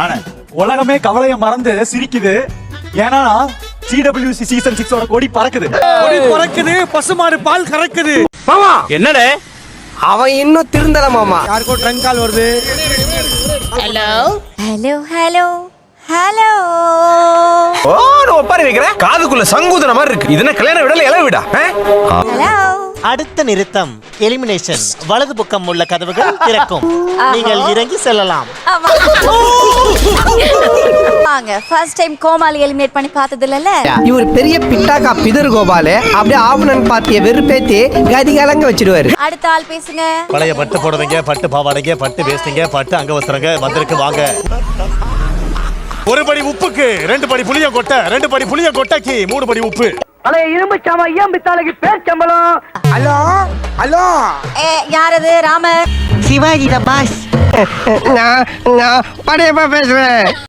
ஆனா உலகமே கவலைய மறந்து சிரிக்குது. ஏன்னா CWC சீசன் 6 ஓட கொடி பறக்குது. கொடி பறக்குது, பசுமாடு பால் கறக்குது. மாமா என்னடே அவன் இன்னும் திருந்தல மாமா. யாருக்கோ ட்ரங்க் கால் வருது. Hello hello hello hello. ஓ நான் ஒப்பாரி வைக்கிறேன். காதுக்குள்ள சங்கூதன மாதிரி இருக்கு. இது என்ன கல்யாண விடல இள விடா? ஹலோ. அடுத்த நிறுத்தம் எலிமினேஷன். வலது பக்கம் உள்ள கதவுகள் திறக்கும். நீங்கள் இறங்கி செல்லலாம். வாங்க, ஃபர்ஸ்ட் டைம் கோமாளி எலிமினேட் பண்ணி பார்த்தது இல்லல. இவர் பெரிய பிட்டாக்கா பிதர் கோபாலு அப்படியே ஆவணன் பார்ட்டிய வெறுப்பேத்தி கதி கலங்க வச்சிடுவாரு. அடுத்த ஆள் பேசுங்க. பழைய பட்டு போடுறவங்க, பட்டு பாவாடைங்க, பட்டு வேஸ்டிங்க, பட்டு அங்க வஸ்திரங்க வந்திருக்கு வாங்க. ஒரு படி உப்புக்கு 2 படி புளிய கொட்டை, 2 படி புளிய கொட்டைக்கு 3 படி உப்பு. பழைய இரும்பு சாமா ஐயம் பித்தாளைக்கு பேர் சம்பளம். ஹலோ ஹலோ யாரது? ராமர். சிவாஜி பாஸ். நான் படையப்பா பேசுவேன்.